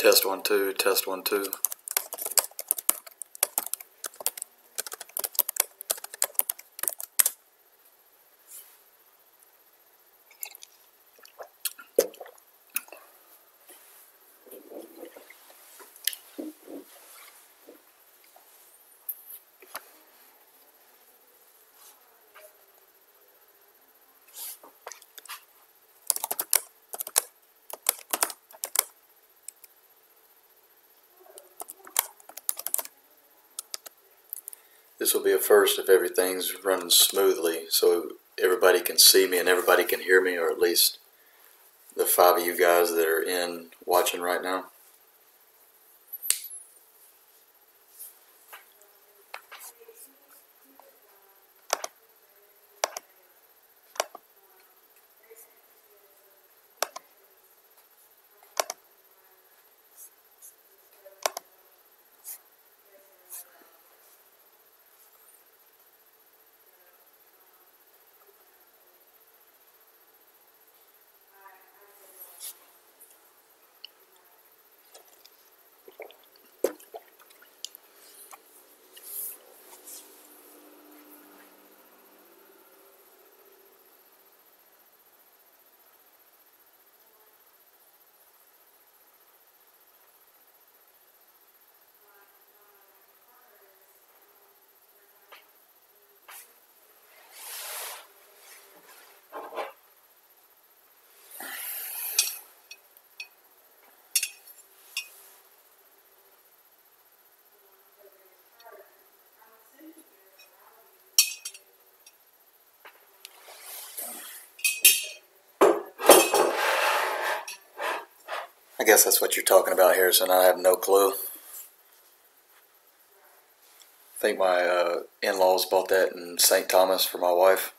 Test 1 2, test 1 2. This will be a first if everything's running smoothly, so everybody can see me and everybody can hear me, or at least the 5 of you guys that are in watching right now. I guess that's what you're talking about, Harrison. I have no clue. I think my in-laws bought that in St. Thomas for my wife.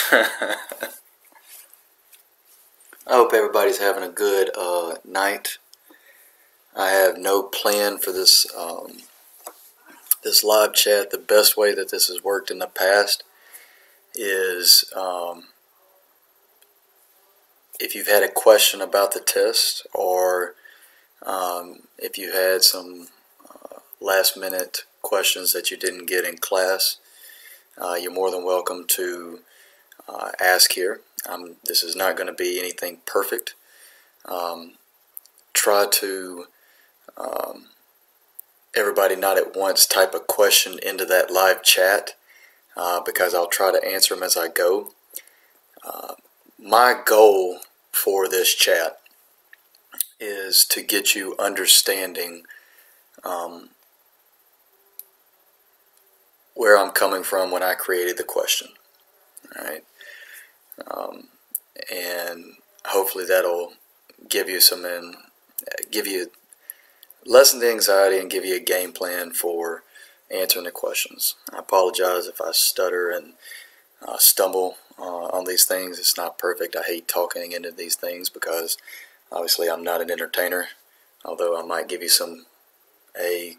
I hope everybody's having a good night. I have no plan for this this live chat. The best way that this has worked in the past is if you've had a question about the test, or if you had some last minute questions that you didn't get in class, you're more than welcome to ask here. This is not going to be anything perfect. Try to everybody not at once type a question into that live chat, because I'll try to answer them as I go. My goal for this chat is to get you understanding where I'm coming from when I created the question. All right, and hopefully that'll give you lessen the anxiety and give you a game plan for answering the questions. I apologize if I stutter and stumble on these things. It's not perfect. I hate talking into these things because obviously I'm not an entertainer, although I might give you some AMSR.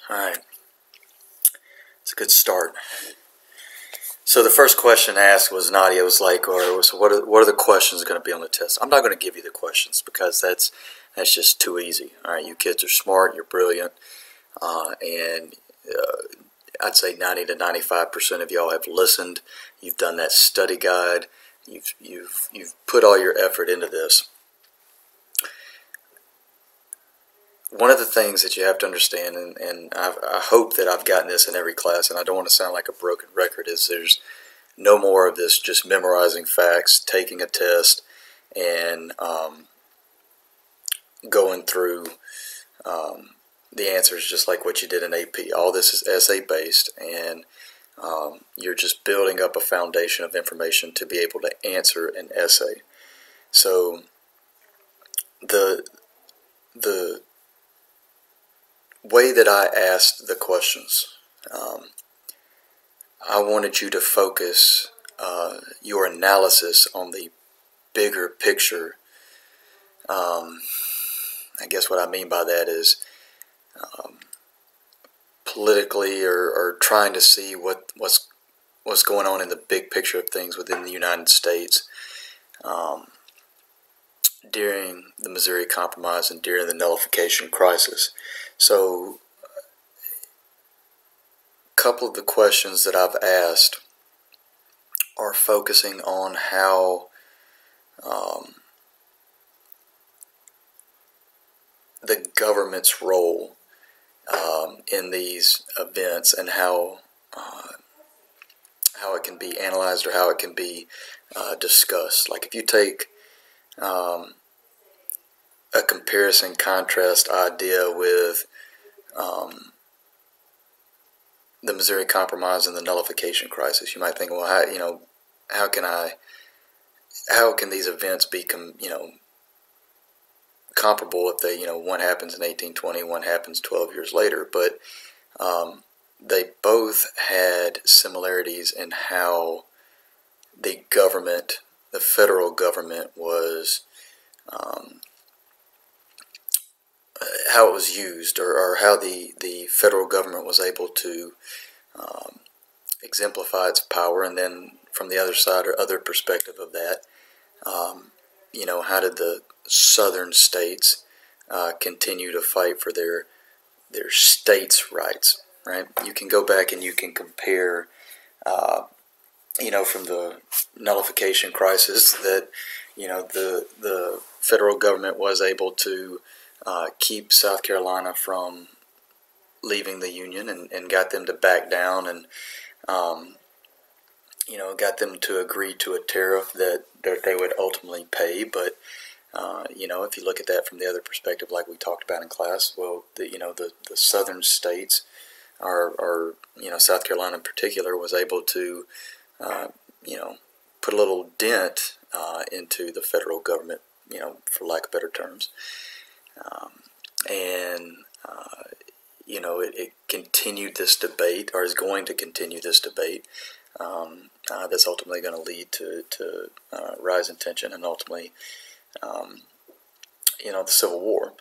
Alright, it's a good start. So the first question asked was, Nadia was like, what are the questions going to be on the test? I'm not going to give you the questions because that's just too easy. All right, you kids are smart, you're brilliant, and I'd say 90 to 95% of y'all have listened. You've done that study guide. You've put all your effort into this. One of the things that you have to understand, and I hope that I've gotten this in every class, and I don't want to sound like a broken record, is there's no more of this just memorizing facts, taking a test, and going through the answers just like what you did in AP. All this is essay based, and you're just building up a foundation of information to be able to answer an essay. So the way that I asked the questions, I wanted you to focus your analysis on the bigger picture. I guess what I mean by that is politically, or trying to see what's going on in the big picture of things within the United States during the Missouri Compromise and during the nullification crisis. So a couple of the questions that I've asked are focusing on how the government's role in these events, and how it can be analyzed, or how it can be discussed. Like if you take a comparison contrast idea with the Missouri Compromise and the nullification crisis, you might think, well, how can these events be comparable if they, one happens in 1820, one happens 12 years later? But they both had similarities in how the government, the federal government, was how it was used, or how the federal government was able to exemplify its power. And then from the other side, or other perspective of that, how did the southern states continue to fight for their states' rights, right? You can go back and you can compare, from the nullification crisis, that, the federal government was able to keep South Carolina from leaving the Union, and got them to back down, and got them to agree to a tariff that they would ultimately pay. But if you look at that from the other perspective, like we talked about in class, well, the southern states, or South Carolina in particular, was able to put a little dent into the federal government, for lack of better terms. It continued this debate, or is going to continue this debate, that's ultimately going to lead to rise in tension, and ultimately, the Civil War.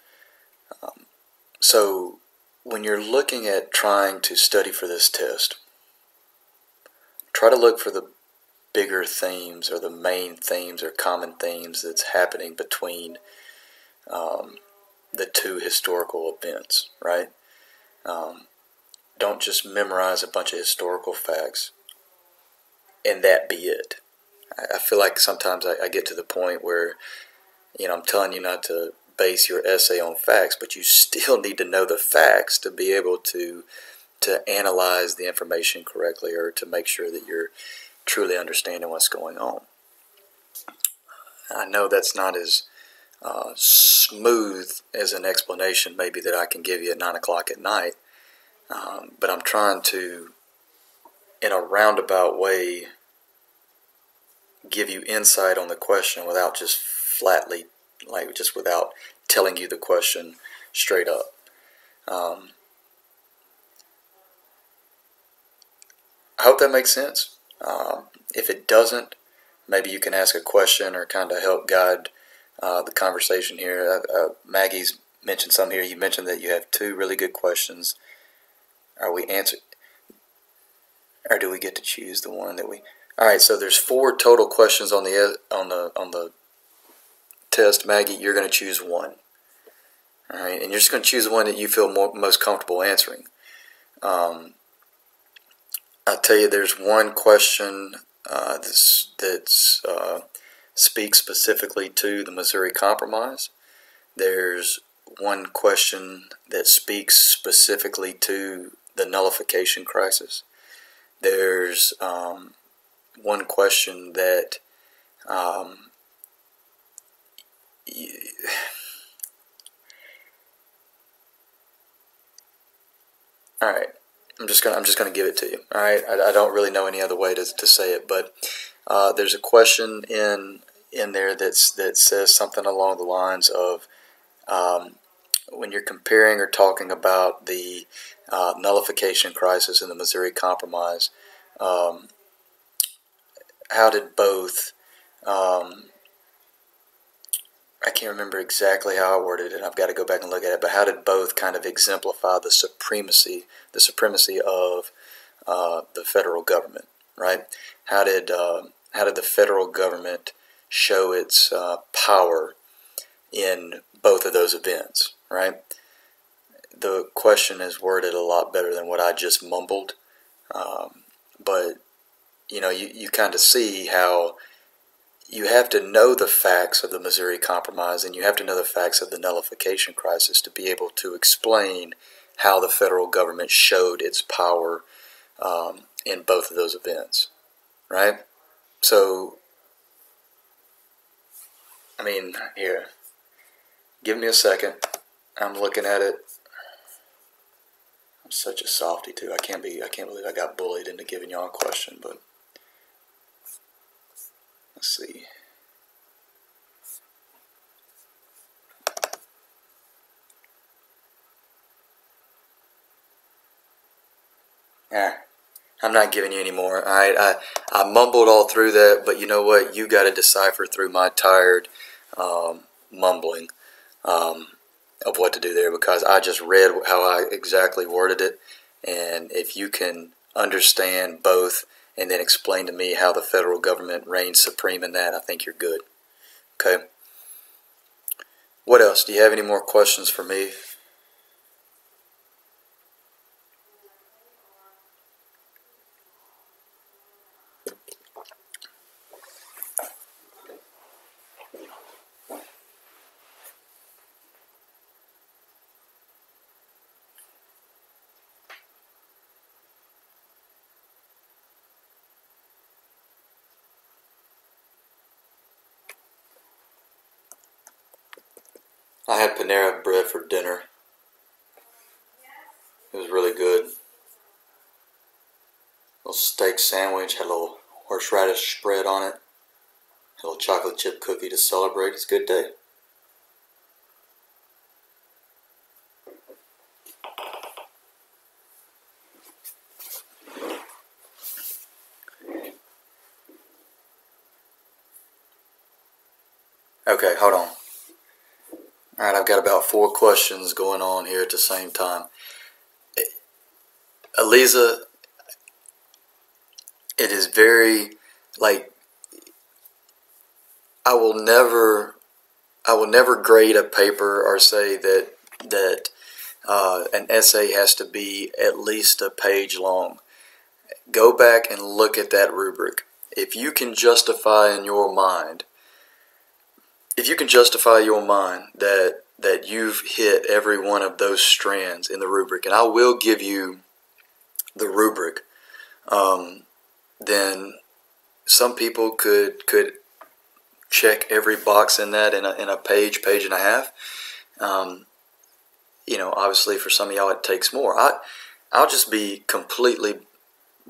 So when you're looking at trying to study for this test, try to look for the bigger themes, or the main themes, or common themes that's happening between the two historical events, right? Don't just memorize a bunch of historical facts and that be it. I feel like sometimes I get to the point where, I'm telling you not to base your essay on facts, but you still need to know the facts to be able to analyze the information correctly, or to make sure that you're truly understanding what's going on. I know that's not as smooth as an explanation maybe that I can give you at 9 o'clock at night, but I'm trying to, in a roundabout way, give you insight on the question without just flatly, just without telling you the question straight up. I hope that makes sense. If it doesn't, maybe you can ask a question, or kind of help guide the conversation here. Maggie's mentioned some here. You mentioned that you have 2 really good questions. Are we answered, or do we get to choose the one that we? All right. So there's 4 total questions on the test, Maggie. You're going to choose one. All right, and you're just going to choose the one that you feel most comfortable answering. I'll tell you, there's one question that's speaks specifically to the Missouri Compromise. There's one question that speaks specifically to the nullification crisis. There's one question that all right, I'm just gonna give it to you. All right, I don't really know any other way to say it, but there's a question in there that says something along the lines of, when you're comparing or talking about the nullification crisis and the Missouri Compromise, how did both? I can't remember exactly how I worded it. I've got to go back and look at it. But how did both kind of exemplify the supremacy of the federal government, right? How did the federal government show its power in both of those events, right? The question is worded a lot better than what I just mumbled, but you kind of see how you have to know the facts of the Missouri Compromise and you have to know the facts of the nullification crisis to be able to explain how the federal government showed its power in both of those events, right? So, I mean, here, give me a second. I'm looking at it. I'm such a softie too. I can't believe I got bullied into giving y'all a question, but let's see. I'm not giving you any more. Alright, I mumbled all through that, but you know what? You got to decipher through my tired mumbling of what to do there, because I just read how I exactly worded it, and if you can understand both and then explain to me how the federal government reigns supreme in that, I think you're good. Okay? What else? Do you have any more questions for me? I had Panera bread for dinner. It was really good. Little steak sandwich, had a little horseradish spread on it. Had a little chocolate chip cookie to celebrate. It's a good day. Okay, hold on. Alright, I've got about 4 questions going on here at the same time. Eliza, it is very, like, I will never grade a paper or say that an essay has to be at least a page long. Go back and look at that rubric. If you can justify in your mind, that you've hit every one of those strands in the rubric, and I will give you the rubric, then some people could check every box in that in a page and a half. Obviously for some of y'all it takes more. I'll just be completely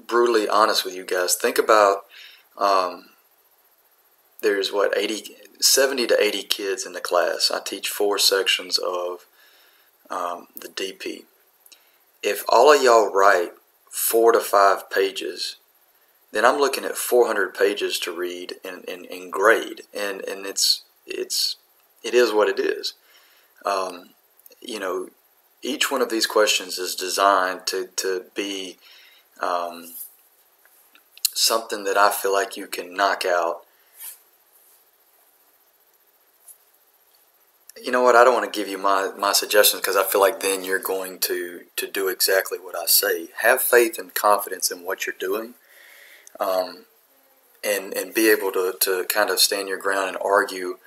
brutally honest with you guys. Think about there's 70 to 80 kids in the class. I teach 4 sections of the DP. If all of y'all write 4 to 5 pages, then I'm looking at 400 pages to read and grade, and it is what it is. Each one of these questions is designed to be something that I feel like you can knock out. You know what? I don't want to give you my suggestions because I feel like then you're going to do exactly what I say. Have faith and confidence in what you're doing, and be able to kind of stand your ground and argue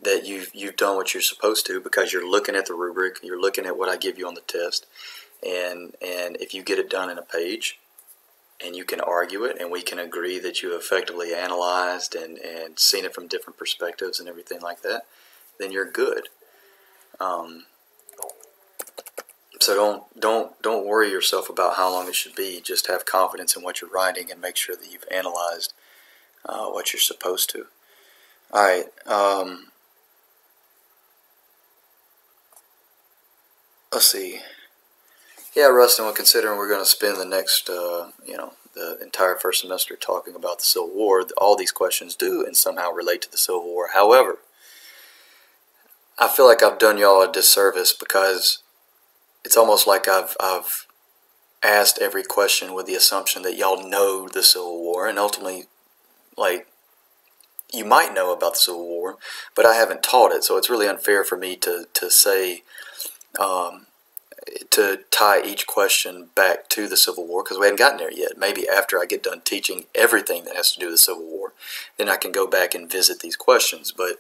that you've done what you're supposed to, because you're looking at the rubric, you're looking at what I give you on the test, and if you get it done in a page, and you can argue it, and we can agree that you effectively analyzed and seen it from different perspectives and everything like that, then you're good. So don't worry yourself about how long it should be. Just have confidence in what you're writing and make sure that you've analyzed what you're supposed to. All right. Let's see. Yeah, Rustin, well, considering we're going to spend the next, the entire first semester talking about the Civil War, all these questions do and somehow relate to the Civil War. However, I feel like I've done y'all a disservice because it's almost like I've asked every question with the assumption that y'all know the Civil War, and ultimately, like, you might know about the Civil War, but I haven't taught it, so it's really unfair for me to say, to tie each question back to the Civil War, because we hadn't gotten there yet. Maybe after I get done teaching everything that has to do with the Civil War, then I can go back and visit these questions. But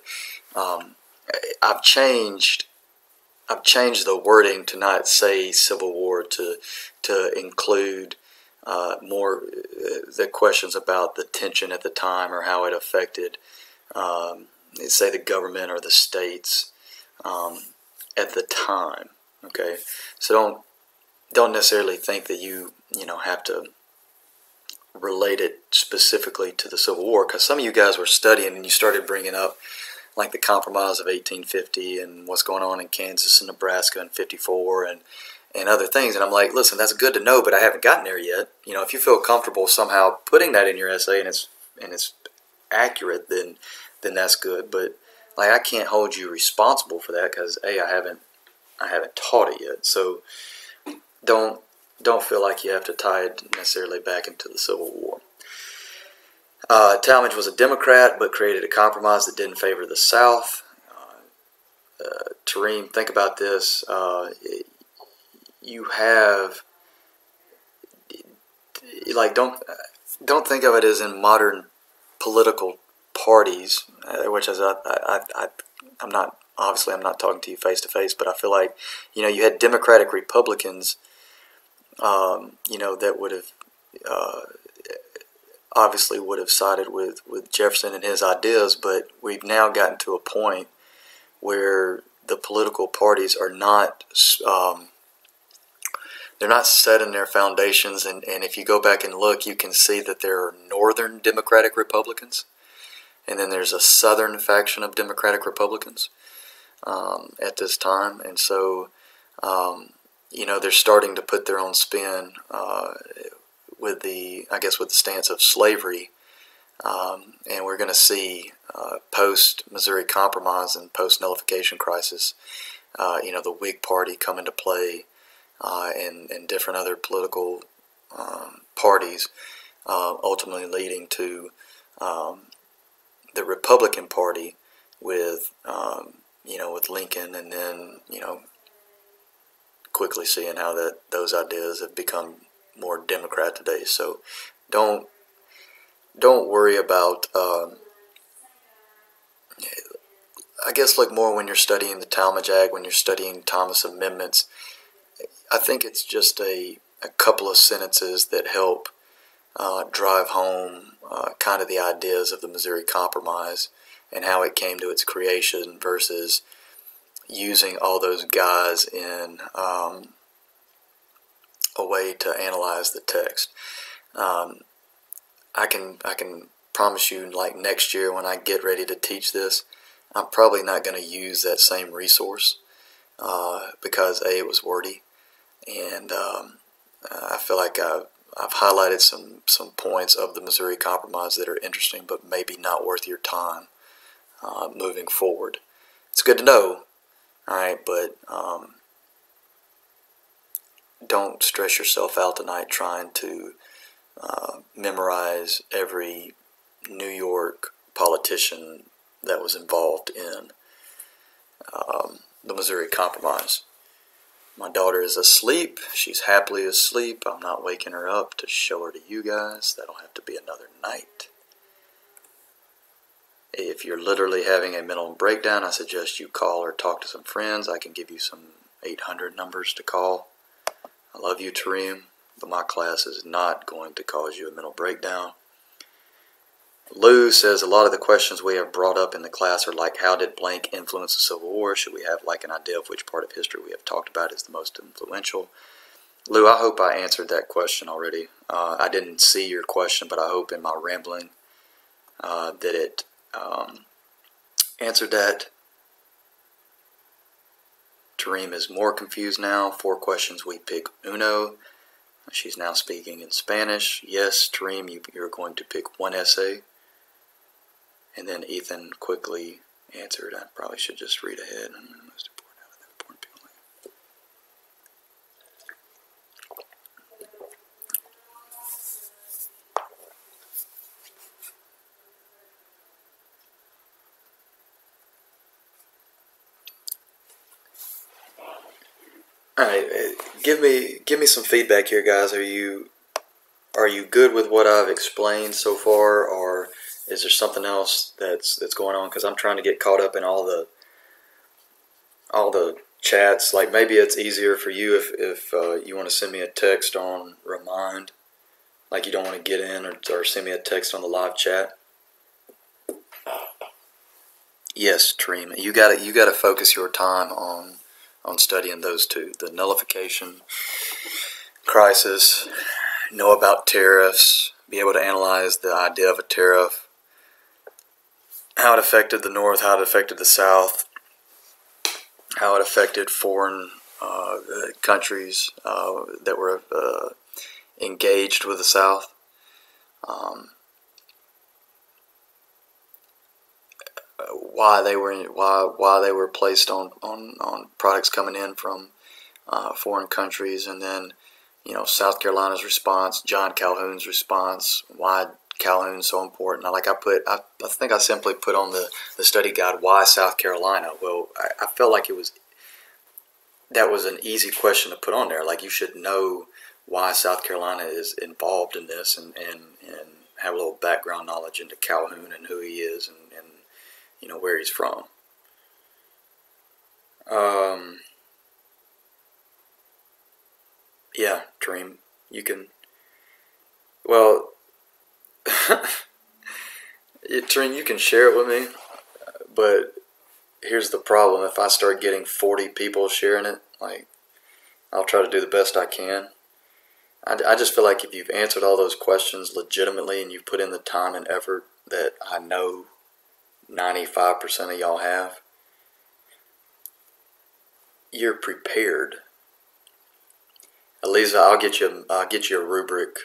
I've changed the wording to not say Civil War, to include more the questions about the tension at the time or how it affected, say, the government or the states at the time. Okay, so don't necessarily think that you have to relate it specifically to the Civil War, because some of you guys were studying and you started bringing up like the Compromise of 1850 and what's going on in Kansas and Nebraska in '54 and other things. And I'm like, listen, that's good to know, but I haven't gotten there yet. If you feel comfortable somehow putting that in your essay and it's accurate, then that's good. But like, I can't hold you responsible for that because I haven't taught it yet. So don't feel like you have to tie it necessarily back into the Civil War. Talmadge was a Democrat, but created a compromise that didn't favor the South. Tareem, think about this. You have, like, don't think of it as in modern political parties, which is I'm not, obviously I'm not talking to you face to face, but I feel like you had Democratic Republicans, that would have obviously would have sided with Jefferson and his ideas, but we've now gotten to a point where the political parties are not they're not set in their foundations, and if you go back and look, you can see that there are Northern Democratic Republicans, and then there's a Southern faction of Democratic Republicans at this time, and so they're starting to put their own spin with the stance of slavery, and we're going to see post Missouri Compromise and post Nullification Crisis, the Whig Party come into play, and different other political parties, ultimately leading to the Republican Party with with Lincoln, and then quickly seeing how those ideas have become more Democrat today. So don't worry about. I guess look more when you're studying the Talmadge Ag, when you're studying Thomas Amendments. I think it's just a couple of sentences that help drive home kind of the ideas of the Missouri Compromise and how it came to its creation versus using all those guys in a way to analyze the text. I can promise you, like, next year when I get ready to teach this, I'm probably not going to use that same resource because it was wordy, and I feel like I've highlighted some points of the Missouri Compromise that are interesting, but maybe not worth your time moving forward. It's good to know, all right, but don't stress yourself out tonight trying to memorize every New York politician that was involved in the Missouri Compromise. My daughter is asleep. She's happily asleep. I'm not waking her up to show her to you guys. That'll have to be another night. If you're literally having a mental breakdown, I suggest you call or talk to some friends. I can give you some 800 numbers to call. I love you, Tareem, but my class is not going to cause you a mental breakdown. Lou says a lot of the questions we have brought up in the class are like, how did blank influence the Civil War? Should we have like an idea of which part of history we have talked about is the most influential? Lou, I hope I answered that question already. I didn't see your question, but I hope in my rambling that it answered that. Tareem is more confused now. 4 questions, we pick uno. She's now speaking in Spanish. Yes, Tareem, you're going to pick one essay. And then Ethan quickly answered. I probably should just read ahead. Most important people. All right, give me some feedback here, guys. Are you good with what I've explained so far, or is there something else that's going on? Because I'm trying to get caught up in all the chats. Like maybe it's easier for you if you want to send me a text on Remind, like you don't want to get in, or send me a text on the live chat. Yes, Treem, you gotta focus your time on studying those two: the nullification crisis, know about tariffs, be able to analyze the idea of a tariff, how it affected the North, how it affected the South, how it affected foreign countries that were engaged with the South. Why they were placed on products coming in from foreign countries, and then South Carolina's response, John Calhoun's response, why Calhoun's so important. I think I simply put on the study guide, why South Carolina. Well, I felt like that was an easy question to put on there. Like, you should know why South Carolina is involved in this, and have a little background knowledge into Calhoun and who he is, and where he's from. Yeah, Dream, you can. Well, Dream, you can share it with me, but here's the problem. If I start getting 40 people sharing it, like, I'll try to do the best I can. I just feel like if you've answered all those questions legitimately and you've put in the time and effort that I know 95% of y'all have, you're prepared. Eliza, I'll get you a rubric.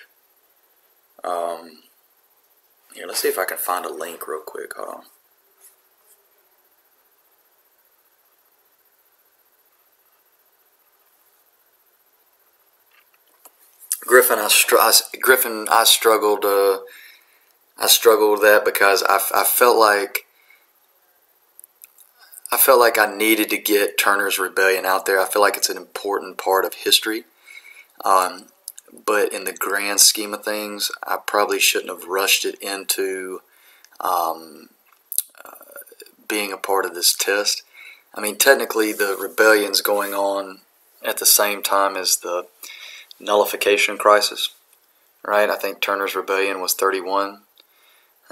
Here, let's see if I can find a link real quick. Hold on. Griffin, I struggled. I struggled with that because I felt like I needed to get Turner's Rebellion out there. I feel like it's an important part of history. But in the grand scheme of things, I probably shouldn't have rushed it into being a part of this test. I mean, technically, the rebellion's going on at the same time as the nullification crisis, right? I think Turner's Rebellion was 31.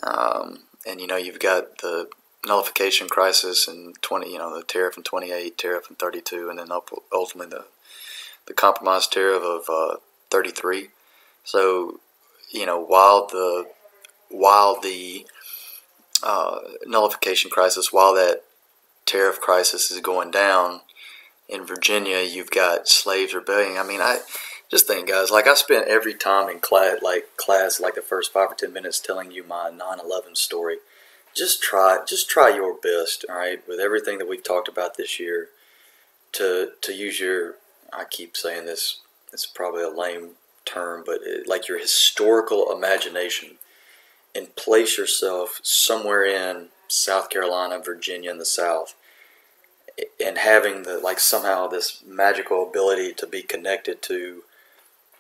And you've got the nullification crisis in 20, the tariff in 28, tariff in 32, and then ultimately the compromise tariff of 33. So, while the nullification crisis, while that tariff crisis is going down in Virginia, you've got slaves rebelling. I mean, I just think, guys, like, I spent every time in class, the first 5 or 10 minutes telling you my 9/11 story. Just try your best, all right, with everything that we've talked about this year, to use your, I keep saying this, it's probably a lame term, but like your historical imagination, and place yourself somewhere in South Carolina, Virginia, in the South, and having somehow this magical ability to be connected to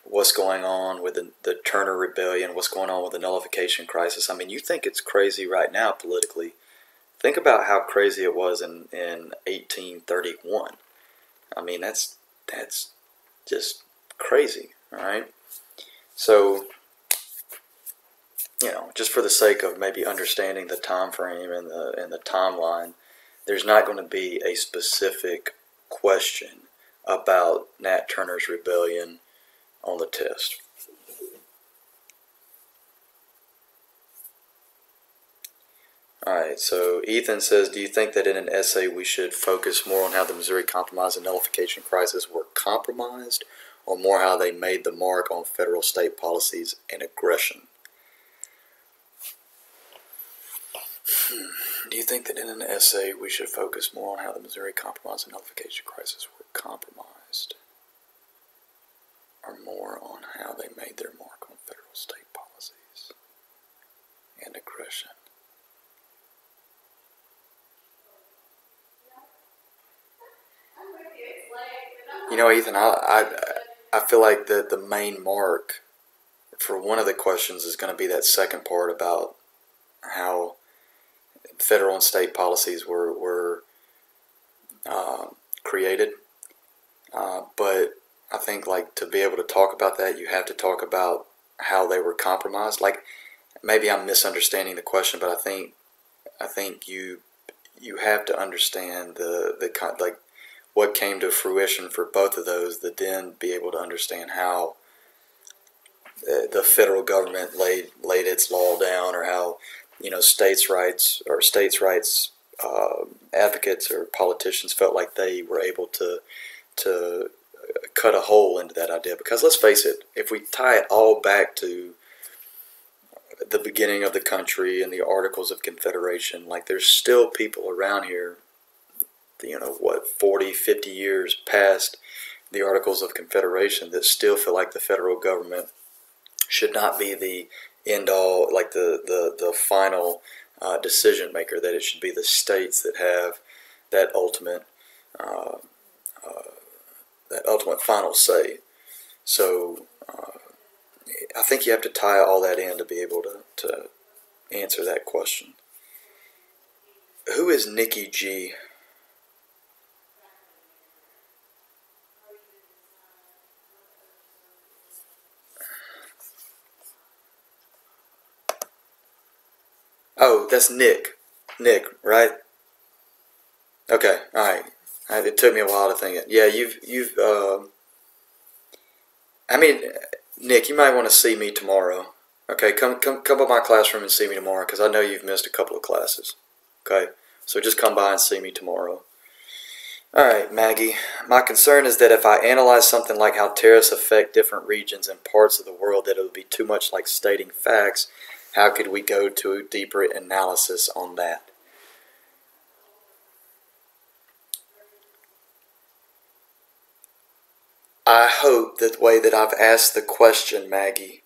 what's going on with the Turner Rebellion, what's going on with the nullification crisis. I mean, you think it's crazy right now politically. Think about how crazy it was in 1831. I mean, that's just crazy, all right? So, just for the sake of maybe understanding the time frame and the timeline, there's not going to be a specific question about Nat Turner's Rebellion on the test. Alright, so Ethan says, do you think that in an essay we should focus more on how the Missouri Compromise and nullification crisis were compromised, or more how they made the mark on federal state policies and aggression? Do you think that in an essay we should focus more on how the Missouri Compromise and Nullification Crisis were compromised, or more on how they made their mark on federal state policies and aggression? You know, Ethan, I feel like the main mark for one of the questions is going to be that second part about how federal and state policies were created. But I think, like, to be able to talk about that, you have to talk about how they were compromised. Like, maybe I'm misunderstanding the question, but I think you have to understand like what came to fruition for both of those, to then be able to understand how the federal government laid its law down, or how, you know, states' rights advocates or politicians felt like they were able to cut a hole into that idea. Because let's face it, if we tie it all back to the beginning of the country and the Articles of Confederation, like, there's still people around here, you know, 40, 50 years past the Articles of Confederation, that still feel like the federal government should not be the end all, like the final decision maker, that it should be the states that have that ultimate final say. So I think you have to tie all that in to be able to answer that question. Who is Nikki G? Oh, that's Nick. Nick, right? Okay, all right. It took me a while to think it. Yeah, I mean, Nick, you might want to see me tomorrow. Okay, come by my classroom and see me tomorrow, because I know you've missed a couple of classes. Okay, so just come by and see me tomorrow. All right, Maggie. My concern is that if I analyze something like how tariffs affect different regions and parts of the world, that it would be too much like stating facts. How could we go to a deeper analysis on that? I hope that the way that I've asked the question, Maggie,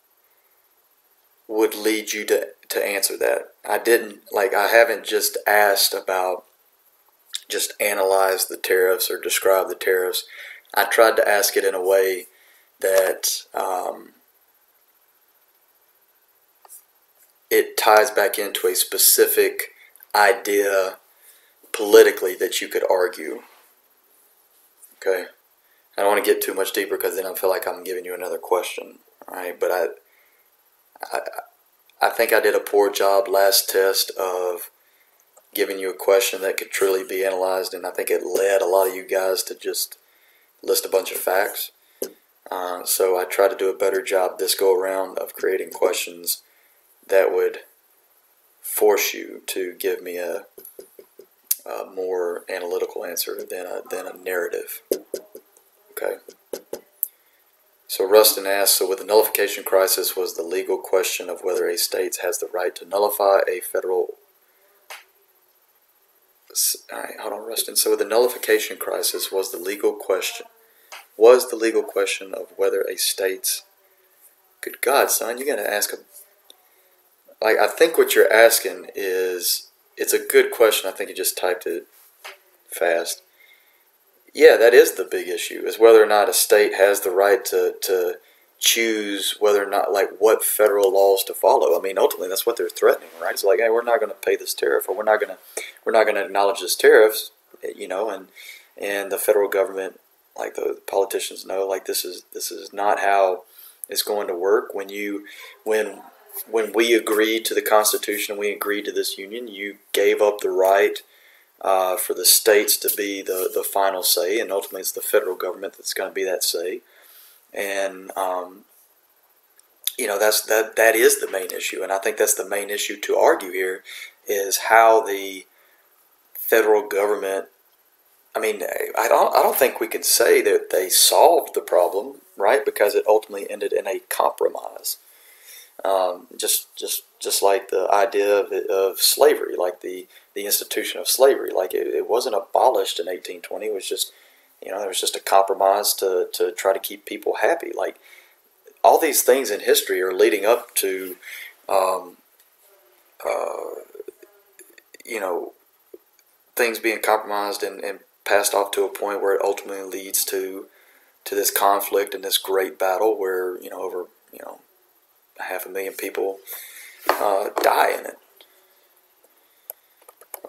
would lead you to answer that. I haven't just asked about, just analyze the tariffs or describe the tariffs. I tried to ask it in a way that it ties back into a specific idea politically that you could argue. Okay? I don't want to get too much deeper, because then I feel like I'm giving you another question. All right? But I think I did a poor job last test of giving you a question that could truly be analyzed, and I think it led a lot of you guys to just list a bunch of facts. So I tried to do a better job this go around of creating questions that would force you to give me a more analytical answer than a narrative. Okay. So Rustin asks, so with the nullification crisis was the legal question of whether a state has the right to nullify a federal... Alright, hold on, Rustin. So with the nullification crisis was the legal question of whether a state's... Good God, son, you gotta ask a... Like, I think what you're asking is... It's a good question. I think you just typed it fast. Yeah, that is the big issue, is whether or not a state has the right to choose whether or not, like, what federal laws to follow. I mean, ultimately, that's what they're threatening, right? It's like, hey, we're not going to pay this tariff, or we're not going to acknowledge this tariff, you know, and the federal government, like the politicians know, like, this is not how it's going to work. When we agreed to the Constitution, we agreed to this union, you gave up the right for the states to be the final say, and ultimately it's the federal government that's going to be that say. And you know, that is the main issue, and I think that's the main issue to argue here, is how the federal government... I mean, I don't think we can say that they solved the problem, right? Because it ultimately ended in a compromise. Just like the idea of slavery, like the institution of slavery, like it wasn't abolished in 1820. It was just, there was just a compromise to try to keep people happy. Like all these things in history are leading up to, um, uh, you know, things being compromised and passed off to a point where it ultimately leads to this conflict and this great battle where over 500,000 people die in it.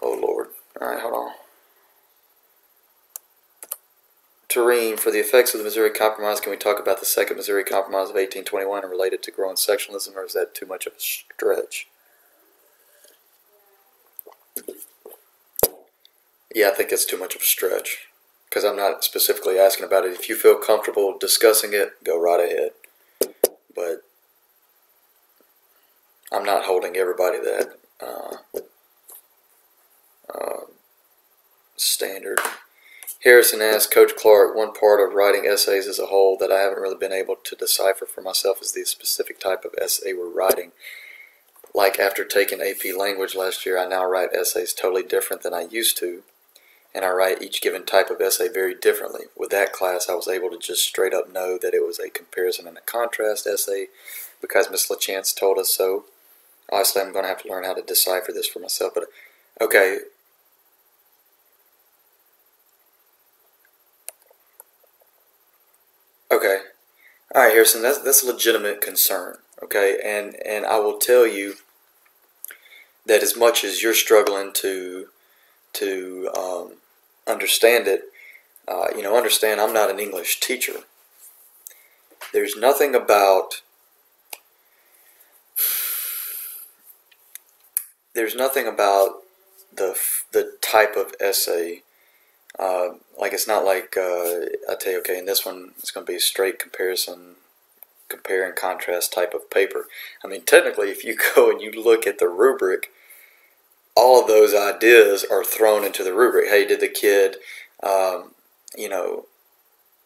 Oh Lord! All right, hold on. Tareen, for the effects of the Missouri Compromise, can we talk about the Second Missouri Compromise of 1821 and relate it to growing sectionalism, or is that too much of a stretch? Yeah, I think it's too much of a stretch because I'm not specifically asking about it. If you feel comfortable discussing it, go right ahead. But I'm not holding everybody that standard. Harrison asks, Coach Clark, one part of writing essays as a whole that I haven't really been able to decipher for myself is the specific type of essay we're writing. Like after taking AP Language last year, I now write essays totally different than I used to, and I write each given type of essay very differently. With that class, I was able to just straight up know that it was a comparison and a contrast essay because Miss LaChance told us so. Obviously, I'm going to have to learn how to decipher this for myself, but okay. Okay. All right, Harrison, that's a legitimate concern, okay? And I will tell you that as much as you're struggling to understand it, understand I'm not an English teacher. There's nothing about the type of essay. Like it's not like I tell you, okay, in this one it's going to be a straight comparison, compare and contrast type of paper. I mean, technically, if you go and you look at the rubric, all of those ideas are thrown into the rubric. Hey, did the kid,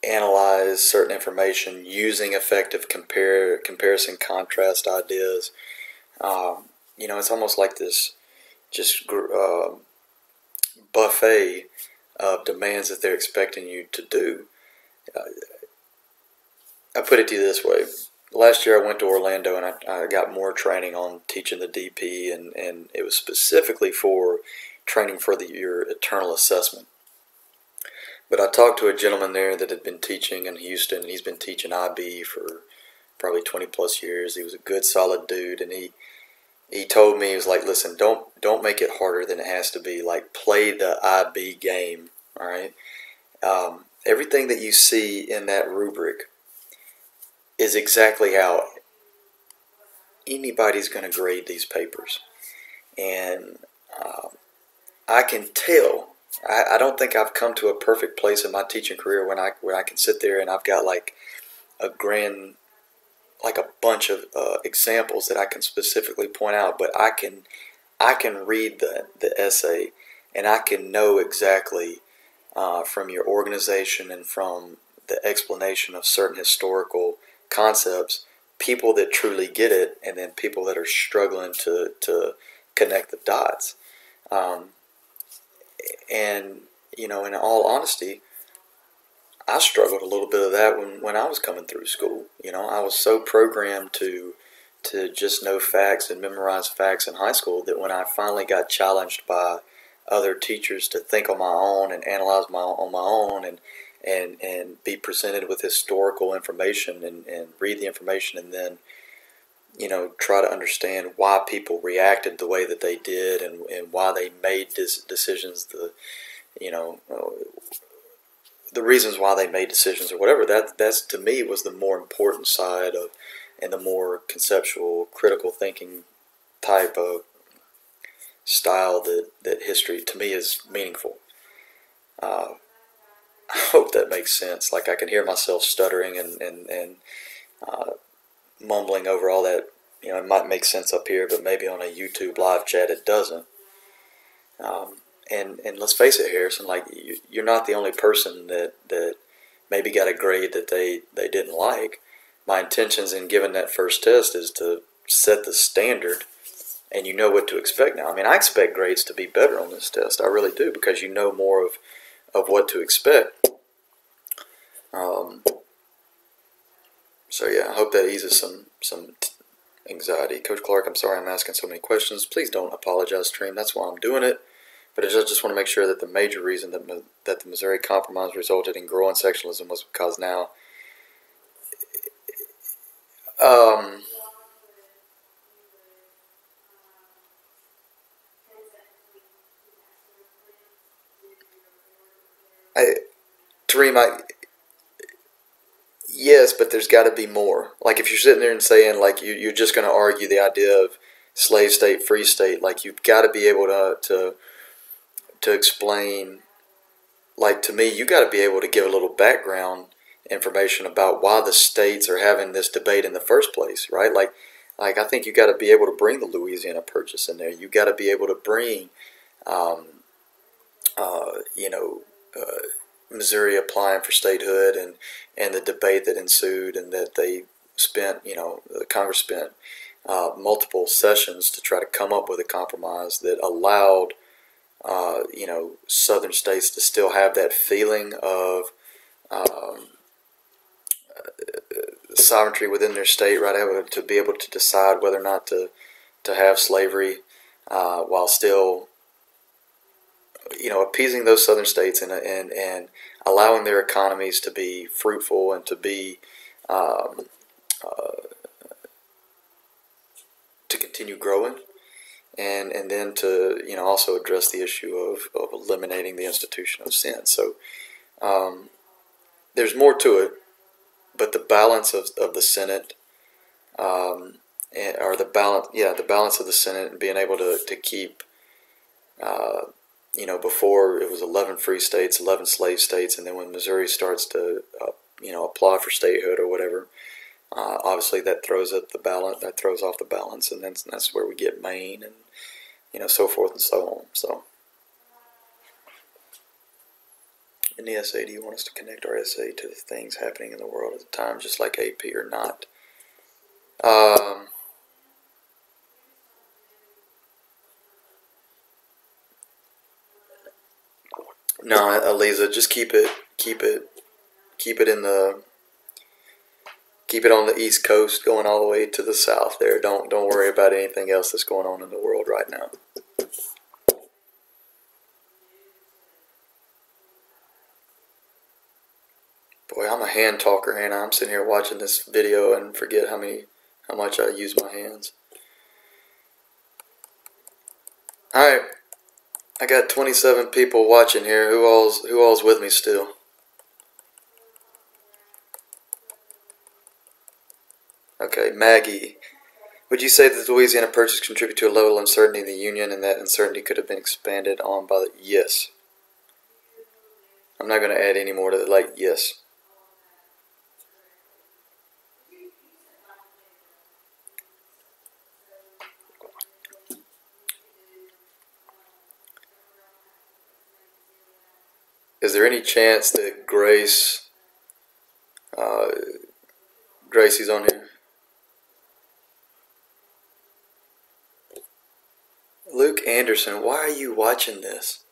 analyze certain information using effective comparison contrast ideas? It's almost like this just buffet of demands that they're expecting you to do. I put it to you this way. Last year I went to Orlando and I got more training on teaching the DP, and it was specifically for training for your internal assessment. But I talked to a gentleman there that had been teaching in Houston, and he's been teaching IB for probably 20 plus years. He was a good solid dude, and he told me, he was like, listen, don't make it harder than it has to be. Like, play the IB game, all right? Everything that you see in that rubric is exactly how anybody's going to grade these papers. And I can tell, I don't think I've come to a perfect place in my teaching career where I can sit there and I've got like a bunch of examples that I can specifically point out, but I can read the essay and I can know exactly from your organization and from the explanation of certain historical concepts, people that truly get it, and then people that are struggling to connect the dots. And in all honesty, I struggled a little bit of that when I was coming through school. I was so programmed to just know facts and memorize facts in high school that when I finally got challenged by other teachers to think on my own and analyze on my own and be presented with historical information and read the information and then try to understand why people reacted the way that they did and why they made decisions, the reasons why they made decisions or whatever, that's to me was the more important side of, and the more conceptual, critical thinking type of style that history to me is meaningful. I hope that makes sense. Like, I can hear myself stuttering and mumbling over all that. It might make sense up here, but maybe on a YouTube live chat it doesn't. And let's face it, Harrison, like, you're not the only person that maybe got a grade that they didn't like. My intentions in giving that first test is to set the standard, and you know what to expect now. I mean, I expect grades to be better on this test. I really do, because you know more of what to expect. So yeah, I hope that eases some anxiety. Coach Clark, I'm sorry I'm asking so many questions. Please don't apologize, stream. That's why I'm doing it. But I just want to make sure that the major reason that the Missouri Compromise resulted in growing sectionalism was because now Tareem, yes, but there's got to be more. Like, if you're sitting there and saying, like, you're just going to argue the idea of slave state, free state, like, you've got to be able to explain, like, to me, you got to be able to give a little background information about why the states are having this debate in the first place, right? Like I think you got to be able to bring the Louisiana Purchase in there. You got to be able to bring, you know, Missouri applying for statehood and the debate that ensued, and that they spent, you know, the Congress spent multiple sessions to try to come up with a compromise that allowed, you know, southern states to still have that feeling of sovereignty within their state, right? To be able to decide whether or not to have slavery, while still, you know, appeasing those southern states and allowing their economies to be fruitful and to be to continue growing, and then to, you know, also address the issue of eliminating the institution of sin. So there's more to it, but the balance of the Senate, or the balance of the Senate, and being able to keep, you know, before it was 11 free states, 11 slave states, and then when Missouri starts to, you know, apply for statehood or whatever, obviously that throws off the balance, and then that's where we get Maine and, you know, so forth and so on. So in the essay, do you want us to connect our essay to the things happening in the world at the time, just like AP, or not? No, Aliza, just keep it on the East Coast, going all the way to the South. There, don't worry about anything else that's going on in the world right now. Boy, I'm a hand talker, and I'm sitting here watching this video and forget how much I use my hands. All right, I got 27 people watching here. Who all's with me still? Okay, Maggie. Would you say that the Louisiana Purchase contributed to a level of uncertainty in the Union, and that uncertainty could have been expanded on by the... Yes. I'm not going to add any more to it. Like, yes. Is there any chance that Gracie's on here? Luke Anderson, why are you watching this?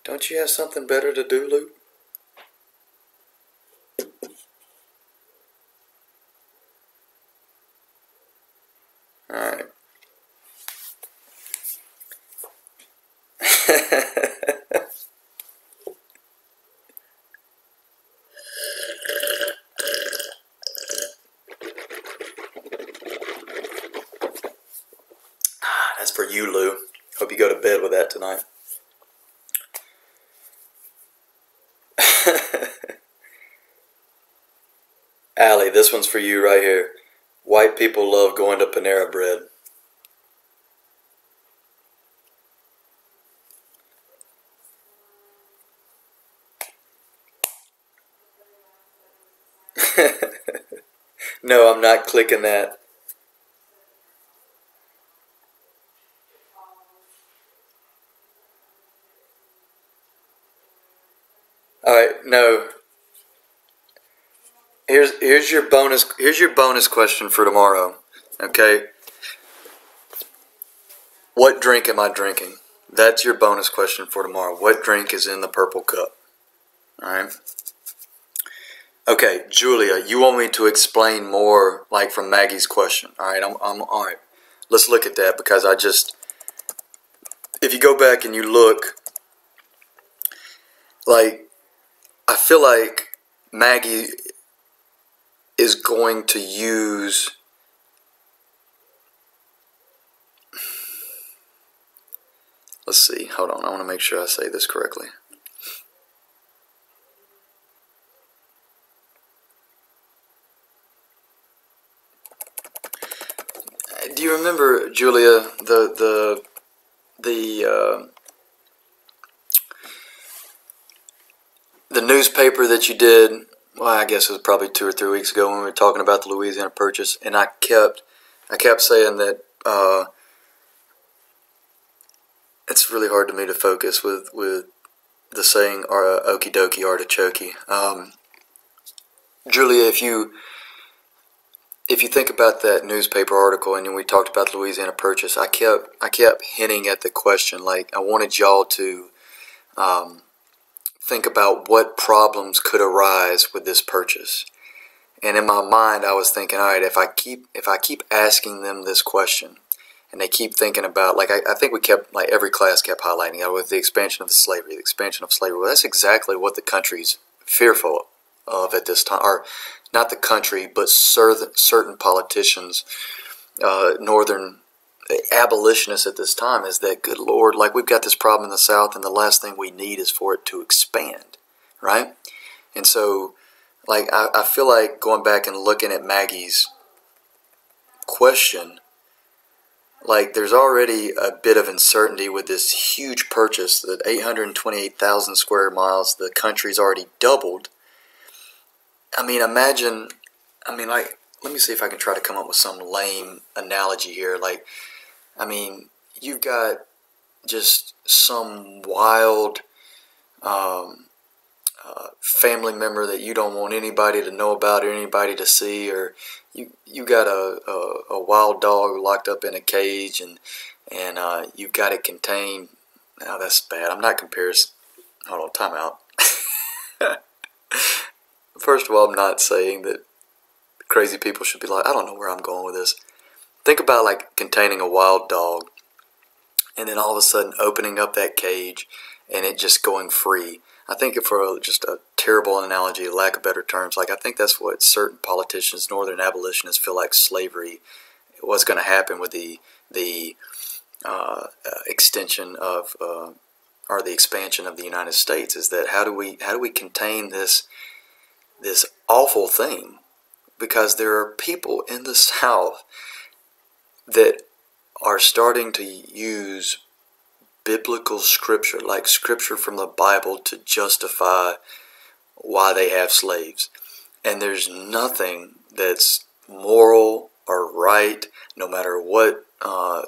Don't you have something better to do, Luke? Alright. That's for you, Lou. Hope you go to bed with that tonight. Allie, this one's for you right here. White people love going to Panera Bread. No, I'm not clicking that. Alright, no. Here's your bonus question for tomorrow. Okay, what drink am I drinking? That's your bonus question for tomorrow. What drink is in the purple cup? All right. Okay, Julia, you want me to explain more, like from Maggie's question? All right, I'm all right. Let's look at that because if you go back and you look, like, I feel like Maggie is going to use. Let's see. Hold on. I want to make sure I say this correctly. Do you remember, Julia, the newspaper that you did? Well, I guess it was probably 2 or 3 weeks ago when we were talking about the Louisiana Purchase, and I kept saying that it's really hard to me to focus with the saying "okie dokie artichoke." Julia, if you think about that newspaper article, and then we talked about the Louisiana Purchase, I kept hinting at the question, like I wanted y'all to think about what problems could arise with this purchase. And in my mind, I was thinking, all right, if I keep asking them this question, and they keep thinking about, like I think we kept, like every class kept highlighting it with the expansion of slavery, the expansion of slavery. Well, that's exactly what the country's fearful of at this time, or not the country, but certain politicians, northern abolitionists at this time, is that, good Lord, like we've got this problem in the South, and the last thing we need is for it to expand, right? And so, like, I feel like going back and looking at Maggie's question, like there's already a bit of uncertainty with this huge purchase, that 828,000 square miles, the country's already doubled. I mean, imagine, like, let me see if I can try to come up with some lame analogy here. Like, I mean, you've got just some wild family member that you don't want anybody to know about or anybody to see, or you got a wild dog locked up in a cage, and you've got it contained. Now that's bad. I'm not comparing. Hold on, time out. First of all, I'm not saying that crazy people should be like, I don't know where I'm going with this. Think about like containing a wild dog, and then all of a sudden opening up that cage and it just going free. I think for just a terrible analogy, lack of better terms, like I think that's what certain politicians, northern abolitionists, feel like slavery, what's going to happen with the extension of or the expansion of the United States, is that how do we contain this awful thing? Because there are people in the South that are starting to use biblical scripture, like scripture from the Bible, to justify why they have slaves. And there's nothing that's moral or right, no matter what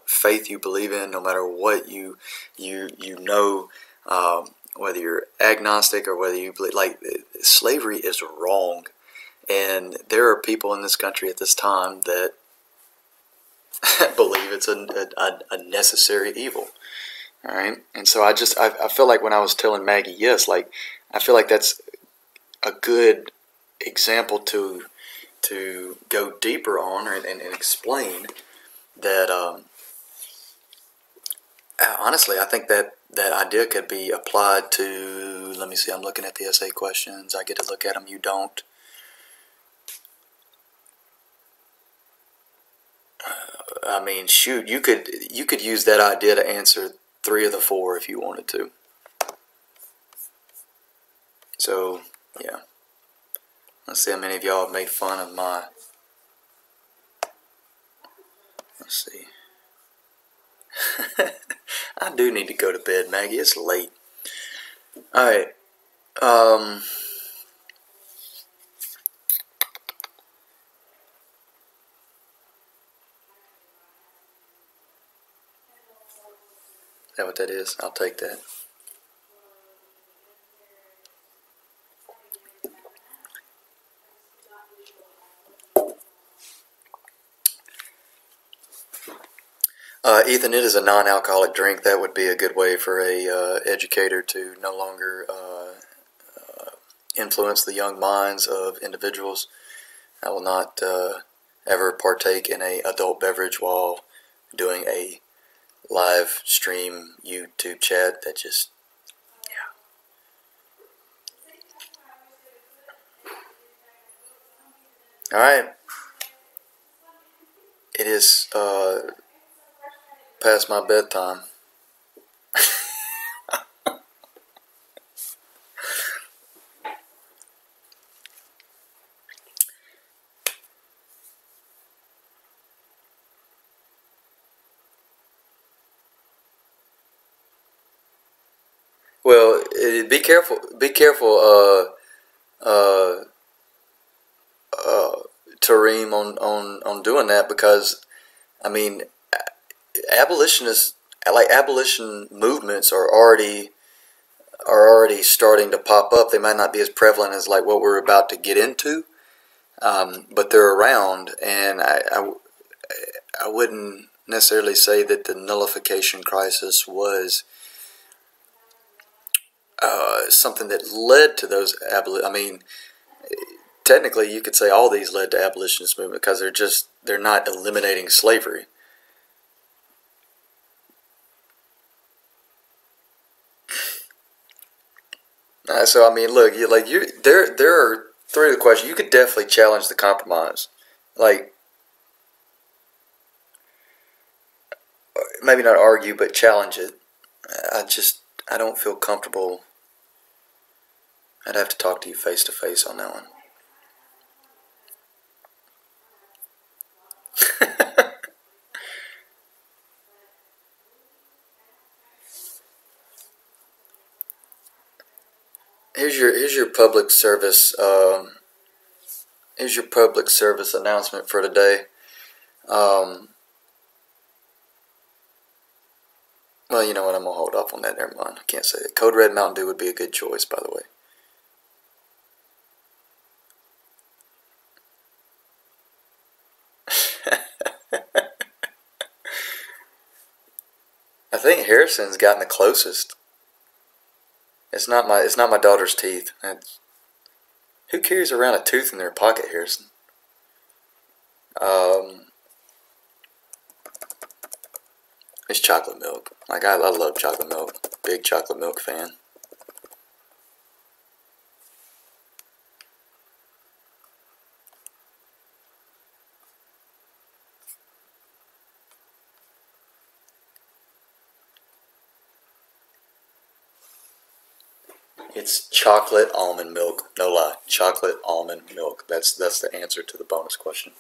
faith you believe in, no matter what you know, whether you're agnostic or whether you believe, like, slavery is wrong. And there are people in this country at this time that believe it's a necessary evil. All right, and so I feel like when I was telling Maggie, yes, like I feel like that's a good example to go deeper on and explain that. Honestly, I think that idea could be applied to. Let me see. I'm looking at the essay questions. I get to look at them. You don't. I mean, shoot, you could use that idea to answer 3 of the 4 if you wanted to. So, yeah. Let's see how many of y'all have made fun of my... Let's see. I do need to go to bed, Maggie. It's late. Alright. Is that what that is? I'll take that. Ethan, it is a non-alcoholic drink. That would be a good way for a educator to no longer influence the young minds of individuals. I will not ever partake in a adult beverage while doing a live stream YouTube chat. That just, yeah. All right. It is past my bedtime. Well, be careful. Be careful, Tareem, on doing that, because I mean, abolitionists, like abolition movements, are already starting to pop up. They might not be as prevalent as like what we're about to get into, but they're around, and I wouldn't necessarily say that the nullification crisis was something that led to those I mean, technically, you could say all these led to abolitionist movement because they're not eliminating slavery. So I mean, look, there are three of the questions. You could definitely challenge the compromise, like maybe not argue, but challenge it. I don't feel comfortable. I'd have to talk to you face to face on that one. Here's your public service here's your public service announcement for today. Well, you know what? I'm gonna hold off on that. Never mind. I can't say it. Code Red Mountain Dew would be a good choice, by the way. I think Harrison's gotten the closest. It's not my daughter's teeth. Who carries around a tooth in their pocket, Harrison? It's chocolate milk. Like I love chocolate milk. Big chocolate milk fan. It's chocolate almond milk. No lie. Chocolate almond milk. That's the answer to the bonus question.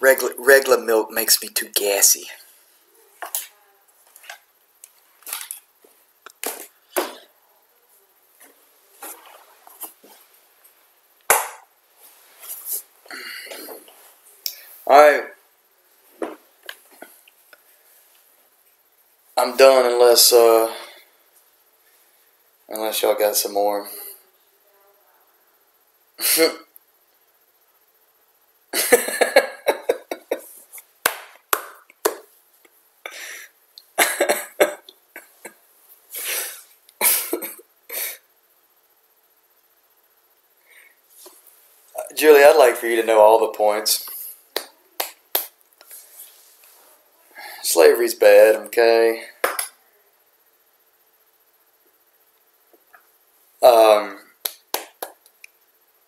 Regular milk makes me too gassy. Alright. I'm done unless y'all got some more. Julie, I'd like for you to know all the points. Slavery's bad, okay?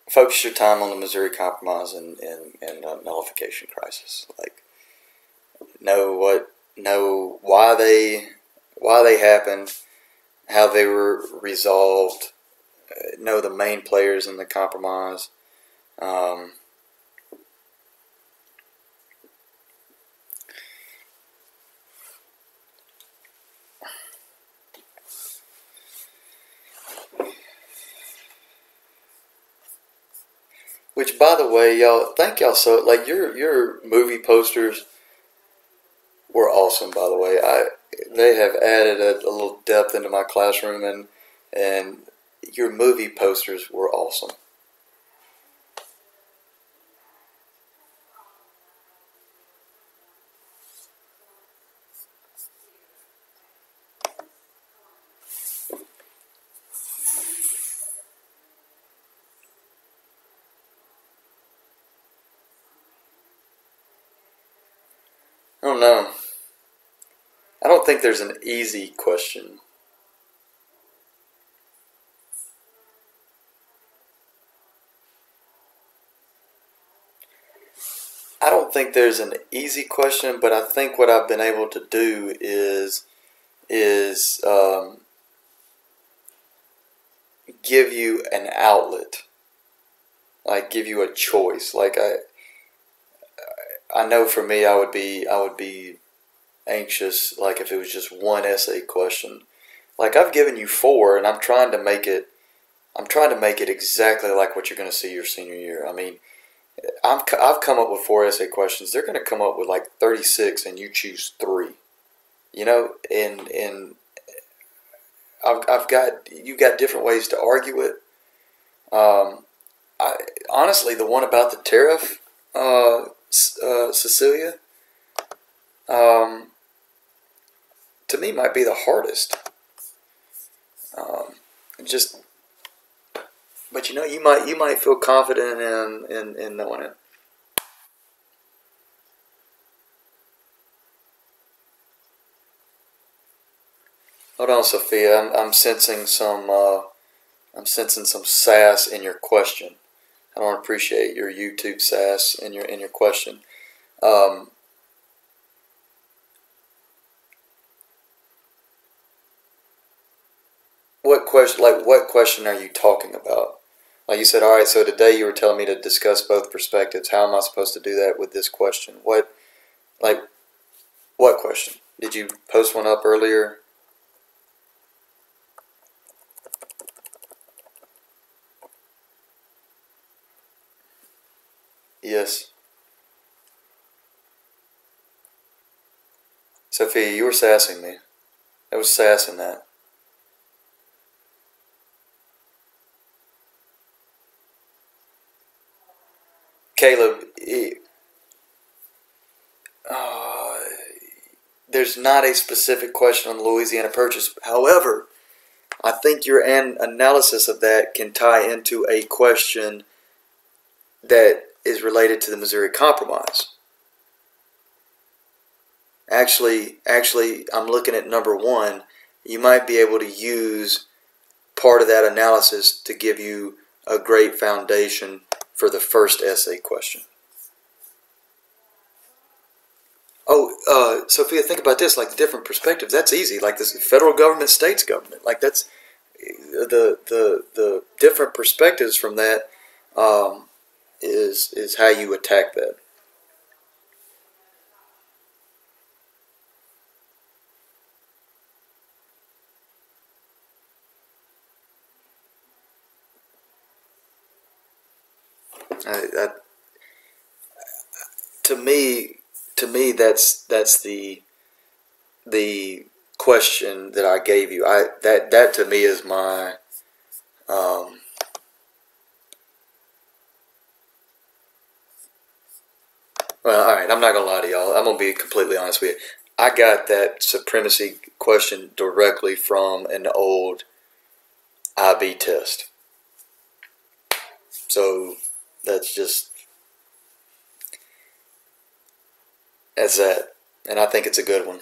Focus your time on the Missouri Compromise and nullification crisis. Like, know why they happened, how they were resolved. Know the main players in the compromise. Which, by the way, y'all, thank y'all so. Like your movie posters were awesome. By the way, they have added a little depth into my classroom, and your movie posters were awesome. don't know. I don't think there's an easy question. I don't think there's an easy question, but I think what I've been able to do is give you an outlet, like give you a choice. Like I know for me, I would be anxious, like if it was just one essay question. Like I've given you four, and I'm trying to make it exactly like what you're going to see your senior year. I mean, I've come up with four essay questions. They're going to come up with like 36, and you choose three. You know, and I've got you got different ways to argue it. I honestly, the one about the tariff, Cecilia, um, to me might be the hardest. Just, but you know, you might feel confident in knowing it. Hold on, Sophia. I'm sensing some sass in your question. I don't appreciate your YouTube sass in your question. What question? Like, what question are you talking about? Like you said, all right. So today you were telling me to discuss both perspectives. How am I supposed to do that with this question? Like, what question? Did you post one up earlier? Yes. Sophia, you were sassing me. I was sassing that. Caleb, there's not a specific question on the Louisiana Purchase. However, I think your analysis of that can tie into a question that is related to the Missouri Compromise. Actually, I'm looking at number one. You might be able to use part of that analysis to give you a great foundation for the first essay question. Oh, Sophia, think about this, like the different perspectives. That's easy. Like this federal government, states government. Like that's the different perspectives from that is how you attack that. To me, that's the question that I gave you. That to me is my well, all right. I'm not gonna lie to y'all. I'm gonna be completely honest with you. I got that supremacy question directly from an old IB test. So that's that, and I think it's a good one.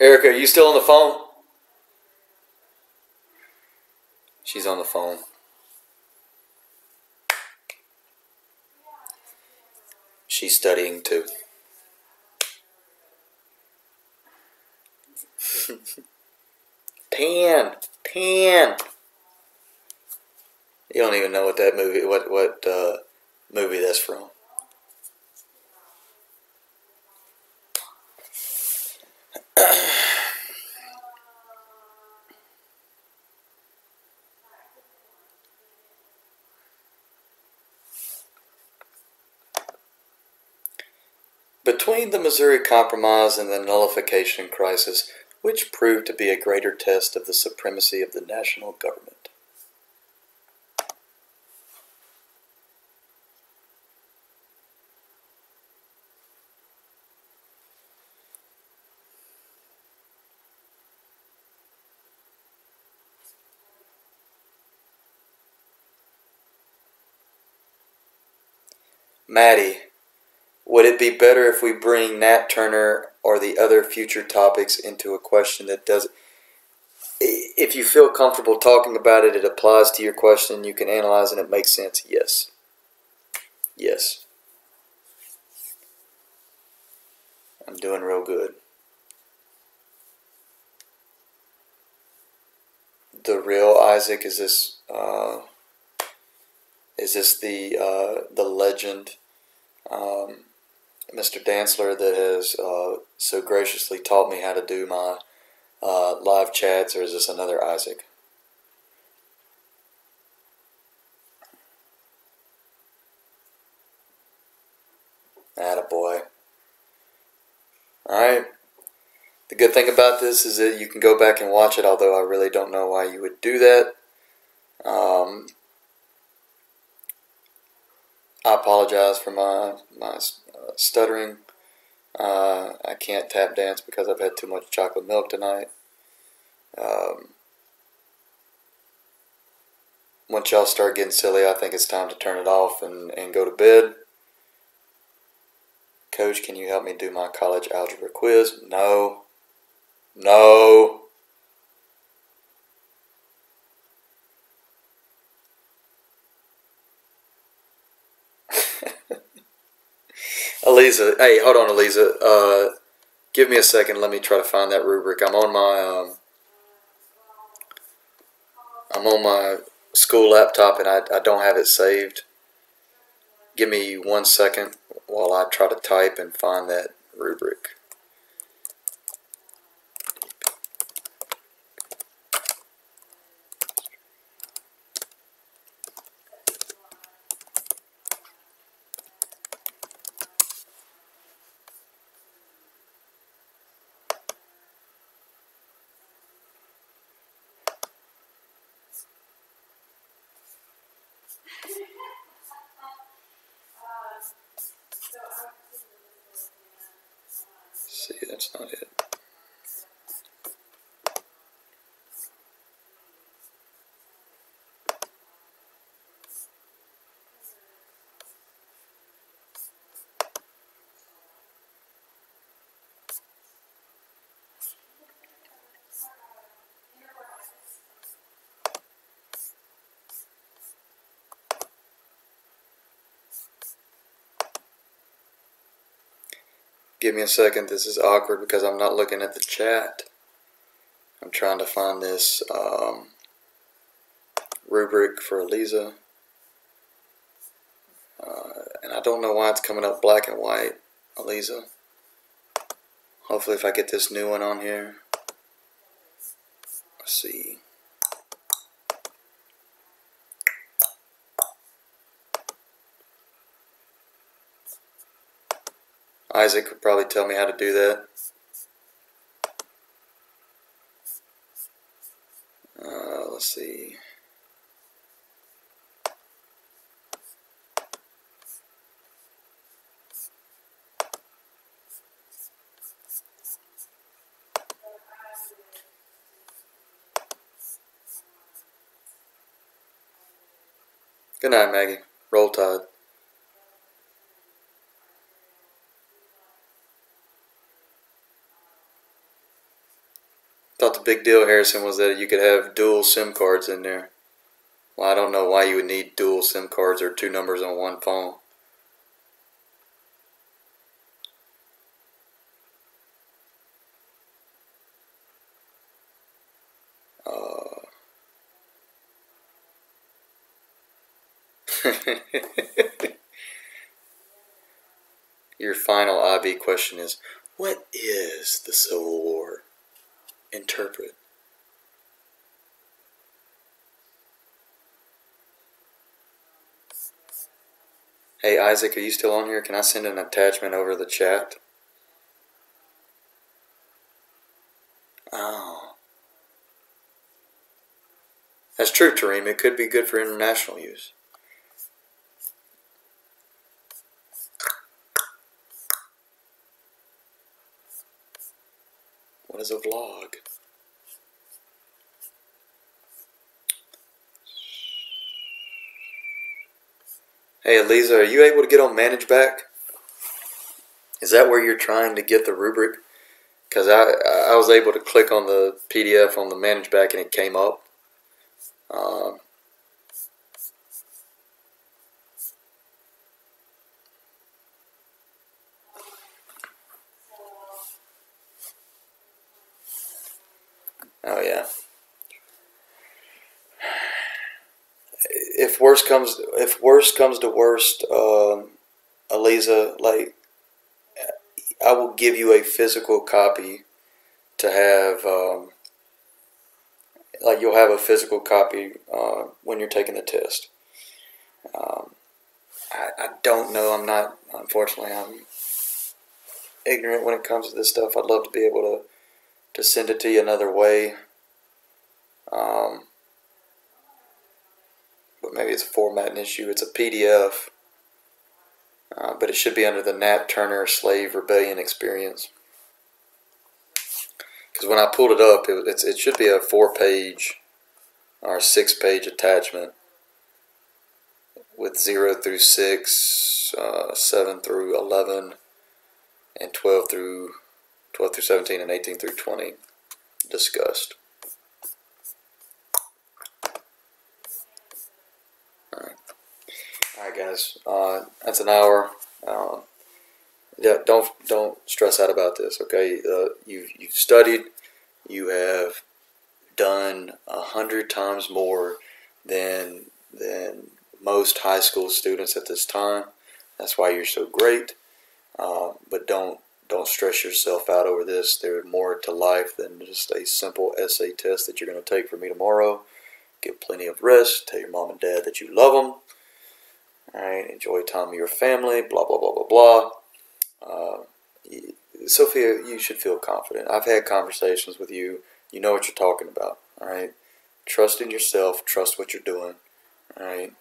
Erica, are you still on the phone? She's on the phone. She's studying too. Pan. You don't even know what that movie, what movie that's from. Between the Missouri Compromise and the Nullification Crisis, which proved to be a greater test of the supremacy of the national government? Maddie, would it be better if we bring Nat Turner or the other future topics into a question that doesn't... If you feel comfortable talking about it, it applies to your question, you can analyze and it makes sense, yes. Yes. I'm doing real good. The real Isaac, is this the legend, Mr. Dantzler, that has so graciously taught me how to do my live chats, or is this another Isaac? Attaboy. Alright. The good thing about this is that you can go back and watch it, although I really don't know why you would do that. I apologize for my stuttering. I can't tap dance because I've had too much chocolate milk tonight. Once y'all start getting silly, I think it's time to turn it off and go to bed. Coach, can you help me do my college algebra quiz? No. No. Eliza, hey, hold on, Eliza. Give me a second. Let me try to find that rubric. I'm on my school laptop and I don't have it saved. Give me 1 second while I try to type and find that rubric. See, that's not it. Give me a second. This is awkward because I'm not looking at the chat. I'm trying to find this rubric for Eliza. And I don't know why it's coming up black and white, Eliza. Hopefully if I get this new one on here. Let's see. Isaac could probably tell me how to do that. Let's see. Good night, Maggie. Roll Tide. Thought the big deal, Harrison, was that you could have dual SIM cards in there. Well, I don't know why you would need dual SIM cards or 2 numbers on one phone. Your final IB question is, what is the Civil War? Interpret. Hey Isaac, are you still on here? Can I send an attachment over the chat? Oh. That's true, Tareem. It could be good for international use. What is a vlog? Hey, Eliza, are you able to get on Manage Back? Is that where you're trying to get the rubric? Because I was able to click on the PDF on the Manage Back and it came up. Oh yeah. If worst comes to worst, Eliza, like I will give you a physical copy to have. Like you'll have a physical copy when you're taking the test. I don't know. I'm not. Unfortunately, I'm ignorant when it comes to this stuff. I'd love to be able to send it to you another way. But maybe it's a formatting issue. It's a PDF, but it should be under the Nat Turner Slave Rebellion Experience. Because when I pulled it up, it should be a 4-page or 6-page attachment with 0 through 6, 7 through 11, and 12 through 17, and 18 through 20 discussed. All right, guys. That's an hour. Yeah, don't stress out about this. Okay, you've studied. You have done 100 times more than most high school students at this time. That's why you're so great. But don't stress yourself out over this. There's more to life than just a simple essay test that you're going to take for me tomorrow. Get plenty of rest. Tell your mom and dad that you love them. All right, enjoy time with your family. Blah blah blah blah blah. Sophia, you should feel confident. I've had conversations with you. You know what you're talking about. All right, trust in yourself. Trust what you're doing. All right.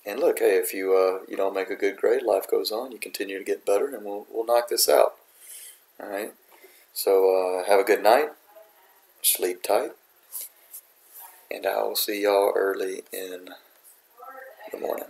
And look, hey, if you don't make a good grade, life goes on. You continue to get better, and we'll knock this out. All right. So have a good night. Sleep tight, and I will see y'all early in the morning.